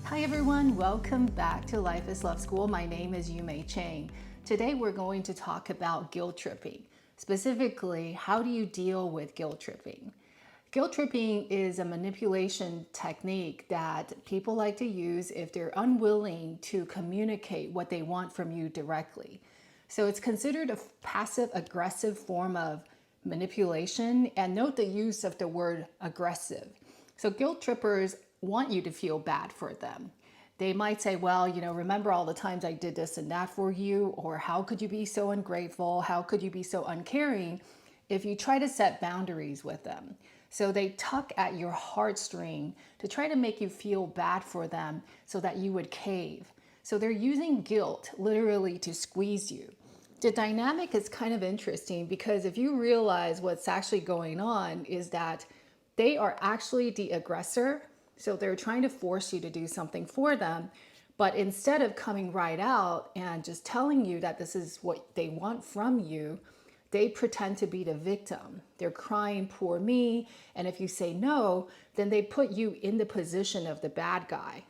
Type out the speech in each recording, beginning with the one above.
Hi everyone, welcome back to Life is Love School. My name is Yumei Chang. Today we're going to talk about guilt tripping. Specifically, how do you deal with guilt tripping? Guilt tripping is a manipulation technique that people like to use if they're unwilling to communicate what they want from you directly. So it's considered a passive aggressive form of manipulation, and note the use of the word aggressive. So guilt trippers want you to feel bad for them. They might say, well, remember all the times I did this and that for you, or how could you be so ungrateful? How could you be so uncaring? If you try to set boundaries with them. So they tug at your heartstring to try to make you feel bad for them so that you would cave. So they're using guilt literally to squeeze you. The dynamic is kind of interesting because if you realize what's actually going on is that they are actually the aggressor. So they're trying to force you to do something for them. But instead of coming right out and just telling you that this is what they want from you, they pretend to be the victim. They're crying, poor me. And if you say no, then they put you in the position of the bad guy.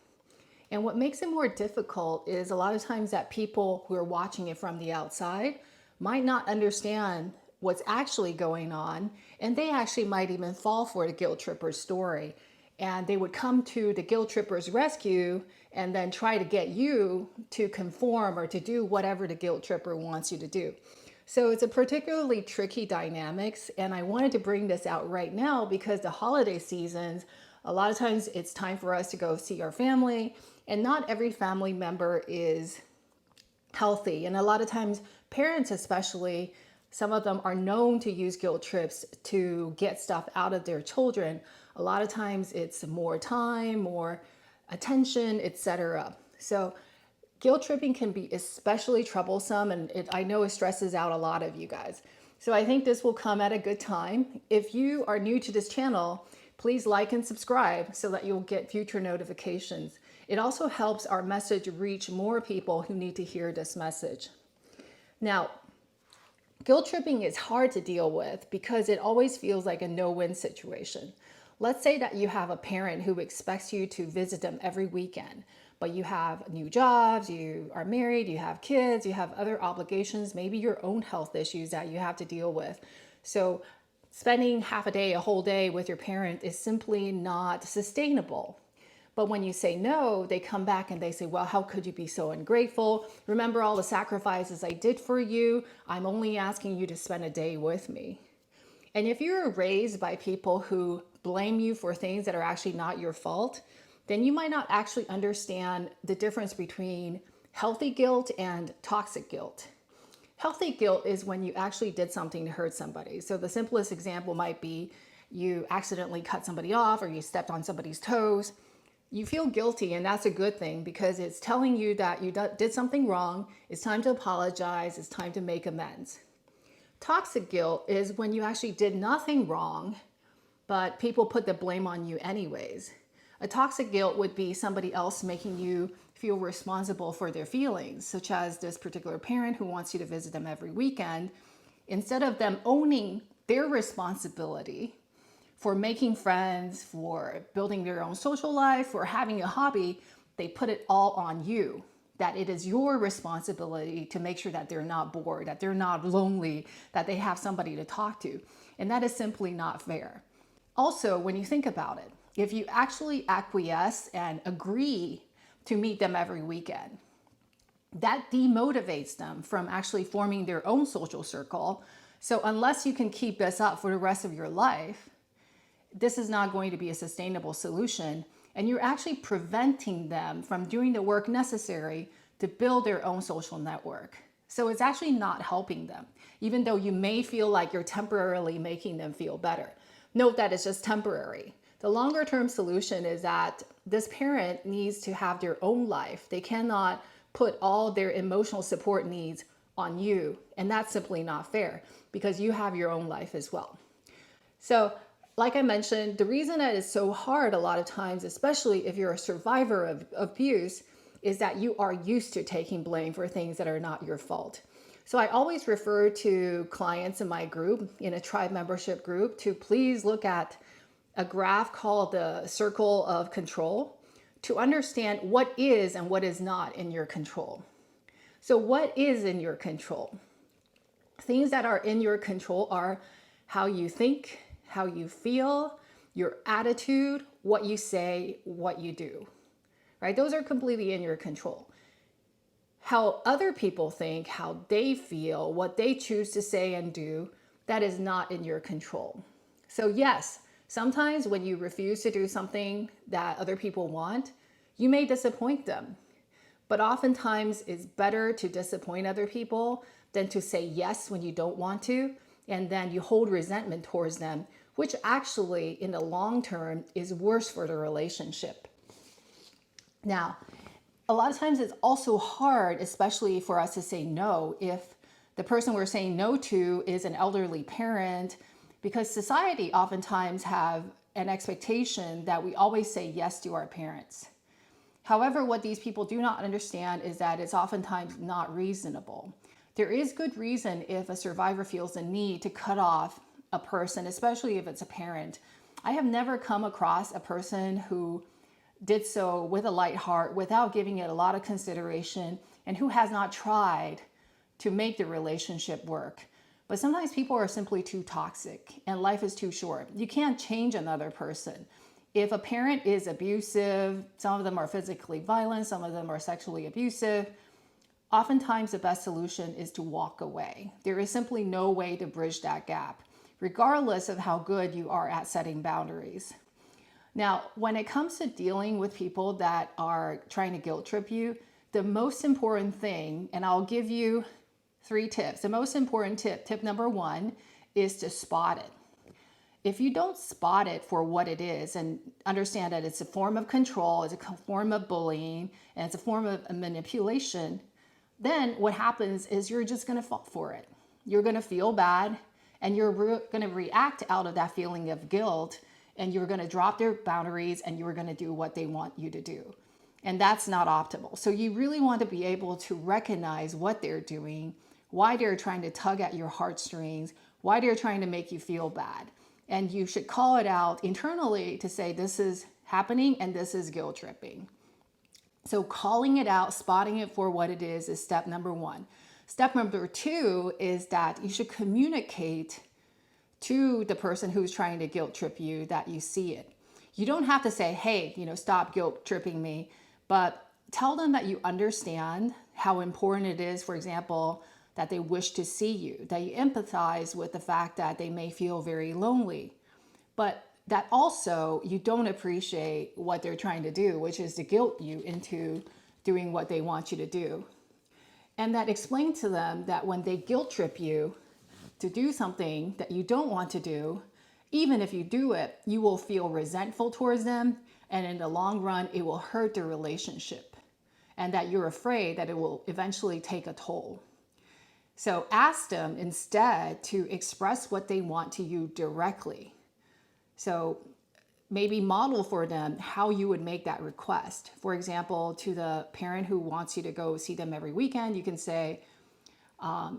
And what makes it more difficult is a lot of times that people who are watching it from the outside might not understand what's actually going on. And they actually might even fall for the guilt tripper's story. And they would come to the guilt tripper's rescue and then try to get you to conform or to do whatever the guilt tripper wants you to do. So it's a particularly tricky dynamics. And I wanted to bring this out right now because the holiday seasons, a lot of times it's time for us to go see our family. And not every family member is healthy. And a lot of times parents especially, some of them are known to use guilt trips to get stuff out of their children. A lot of times it's more time, more attention, etc. So guilt tripping can be especially troublesome, and I know it stresses out a lot of you guys. So I think this will come at a good time. If you are new to this channel, please like and subscribe so that you'll get future notifications. It also helps our message reach more people who need to hear this message. Now, guilt tripping is hard to deal with because it always feels like a no-win situation. Let's say that you have a parent who expects you to visit them every weekend, but you have new jobs, you are married, you have kids, you have other obligations, maybe your own health issues that you have to deal with. So spending half a day, a whole day with your parent is simply not sustainable. But when you say no, they come back and they say, well, how could you be so ungrateful? Remember all the sacrifices I did for you? I'm only asking you to spend a day with me. And if you're raised by people who blame you for things that are actually not your fault, then you might not actually understand the difference between healthy guilt and toxic guilt. Healthy guilt is when you actually did something to hurt somebody. So the simplest example might be you accidentally cut somebody off or you stepped on somebody's toes. You feel guilty, and that's a good thing because it's telling you that you did something wrong. It's time to apologize. It's time to make amends. Toxic guilt is when you actually did nothing wrong, but people put the blame on you anyways. A toxic guilt would be somebody else making you feel responsible for their feelings, such as this particular parent who wants you to visit them every weekend. Instead of them owning their responsibility for making friends, for building their own social life, for having a hobby, they put it all on you. That it is your responsibility to make sure that they're not bored, that they're not lonely, that they have somebody to talk to. And that is simply not fair. Also, when you think about it, if you actually acquiesce and agree to meet them every weekend, that demotivates them from actually forming their own social circle. So unless you can keep this up for the rest of your life, this is not going to be a sustainable solution. And you're actually preventing them from doing the work necessary to build their own social network. So it's actually not helping them, even though you may feel like you're temporarily making them feel better. Note that it's just temporary. The longer term solution is that this parent needs to have their own life. They cannot put all their emotional support needs on you. And that's simply not fair because you have your own life as well. So like I mentioned, the reason that it's so hard a lot of times, especially if you're a survivor of abuse, is that you are used to taking blame for things that are not your fault. So I always refer to clients in my group, in a tribe membership group, to please look at a graph called the circle of control to understand what is and what is not in your control. So what is in your control? Things that are in your control are how you think, how you feel, your attitude, what you say, what you do, right? Those are completely in your control. How other people think, how they feel, what they choose to say and do, that is not in your control. So yes, sometimes when you refuse to do something that other people want, you may disappoint them. But oftentimes it's better to disappoint other people than to say yes when you don't want to, and then you hold resentment towards them, which actually in the long term is worse for the relationship. Now, a lot of times it's also hard, especially for us to say no, if the person we're saying no to is an elderly parent, because society oftentimes have an expectation that we always say yes to our parents. However, what these people do not understand is that it's oftentimes not reasonable. There is good reason if a survivor feels the need to cut off a person, especially if it's a parent. I have never come across a person who did so with a light heart, without giving it a lot of consideration, and who has not tried to make the relationship work. But sometimes people are simply too toxic and life is too short. You can't change another person. If a parent is abusive, some of them are physically violent, some of them are sexually abusive, oftentimes the best solution is to walk away. There is simply no way to bridge that gap, regardless of how good you are at setting boundaries. Now, when it comes to dealing with people that are trying to guilt trip you, the most important thing, and I'll give you 3 tips. The most important tip number 1, is to spot it. If you don't spot it for what it is and understand that it's a form of control, it's a form of bullying, and it's a form of manipulation, then what happens is you're just going to fall for it. You're going to feel bad, and you're going to react out of that feeling of guilt, and you're going to drop their boundaries, and you're going to do what they want you to do. And that's not optimal. So you really want to be able to recognize what they're doing, why they're trying to tug at your heartstrings, why they're trying to make you feel bad. And you should call it out internally to say, this is happening and this is guilt tripping. So calling it out, spotting it for what it is step number 1. Step number 2 is that you should communicate to the person who's trying to guilt trip you that you see it. You don't have to say, hey, stop guilt tripping me, but tell them that you understand how important it is, for example, that they wish to see you, that you empathize with the fact that they may feel very lonely, but that also you don't appreciate what they're trying to do, which is to guilt you into doing what they want you to do. And that explain to them that when they guilt trip you to do something that you don't want to do, even if you do it, you will feel resentful towards them. And in the long run, it will hurt the relationship, and that you're afraid that it will eventually take a toll. So ask them instead to express what they want to you directly. So maybe model for them how you would make that request. For example, to the parent who wants you to go see them every weekend, you can say,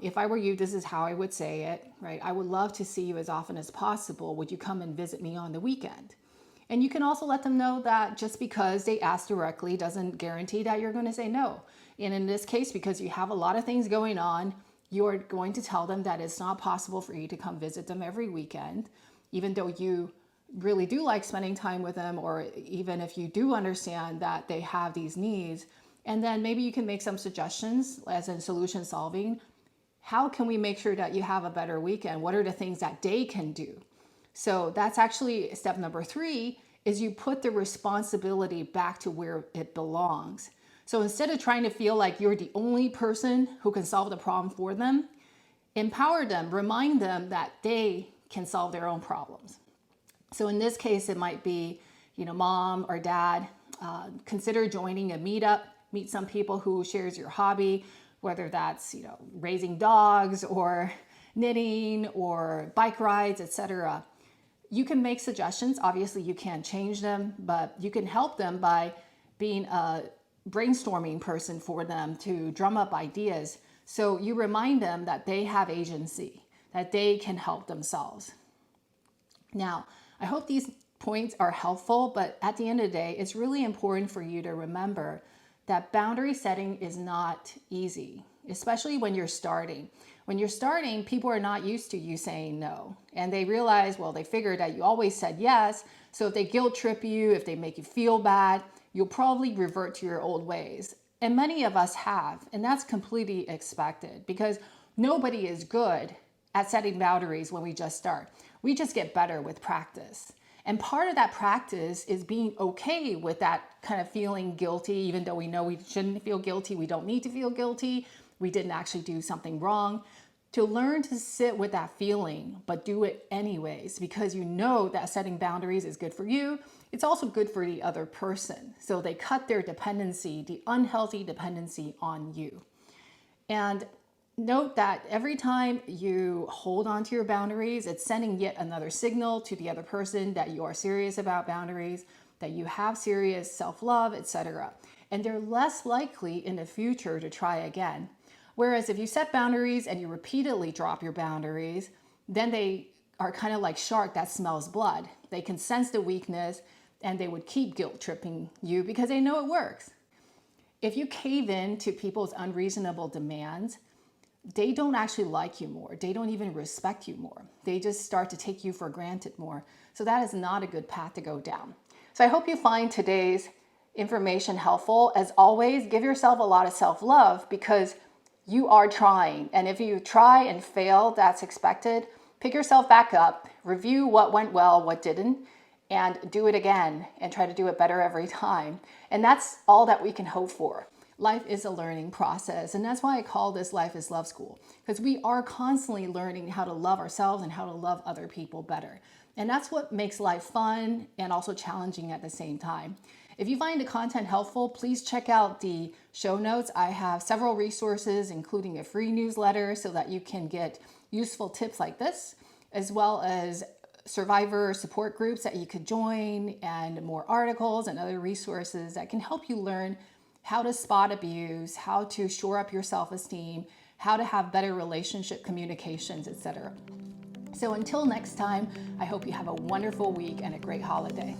if I were you, this is how I would say it, right? I would love to see you as often as possible. Would you come and visit me on the weekend? And you can also let them know that just because they ask directly doesn't guarantee that you're going to say no. And in this case, because you have a lot of things going on, you're going to tell them that it's not possible for you to come visit them every weekend, even though you really do like spending time with them, or even if you do understand that they have these needs. And then maybe you can make some suggestions as in solution solving. How can we make sure that you have a better weekend? What are the things that they can do? So that's actually step number 3, is you put the responsibility back to where it belongs. So instead of trying to feel like you're the only person who can solve the problem for them, empower them, remind them that they can solve their own problems. So in this case, it might be, mom or dad, consider joining a meetup, meet some people who shares your hobby, whether that's, raising dogs or knitting or bike rides, etc. You can make suggestions. Obviously, you can't change them, but you can help them by being a brainstorming person for them to drum up ideas. So you remind them that they have agency, that they can help themselves. Now, I hope these points are helpful, but at the end of the day, it's really important for you to remember that boundary setting is not easy, especially when you're starting. When you're starting, people are not used to you saying no. And they realize, well, they figured that you always said yes. So if they guilt trip you, if they make you feel bad, you'll probably revert to your old ways. And many of us have, and that's completely expected because nobody is good at setting boundaries when we just start. We just get better with practice. And part of that practice is being okay with that kind of feeling guilty, even though we know we shouldn't feel guilty, we don't need to feel guilty, we didn't actually do something wrong. To learn to sit with that feeling, but do it anyways, because you know that setting boundaries is good for you. It's also good for the other person. So they cut their dependency, the unhealthy dependency on you. And note that every time you hold on to your boundaries, it's sending yet another signal to the other person that you are serious about boundaries, that you have serious self-love, etc. And they're less likely in the future to try again. Whereas if you set boundaries and you repeatedly drop your boundaries, then they are kind of like shark that smells blood. They can sense the weakness and they would keep guilt tripping you because they know it works. If you cave in to people's unreasonable demands, they don't actually like you more. They don't even respect you more. They just start to take you for granted more. So that is not a good path to go down. So I hope you find today's information helpful. As always, give yourself a lot of self-love because you are trying. And if you try and fail, that's expected. Pick yourself back up, review what went well, what didn't, and do it again and try to do it better every time. And that's all that we can hope for. Life is a learning process. And that's why I call this Life is Love School, because we are constantly learning how to love ourselves and how to love other people better. And that's what makes life fun and also challenging at the same time. If you find the content helpful, please check out the show notes. I have several resources, including a free newsletter so that you can get useful tips like this, as well as survivor support groups that you could join and more articles and other resources that can help you learn how to spot abuse, how to shore up your self-esteem, how to have better relationship communications, etc. So until next time, I hope you have a wonderful week and a great holiday.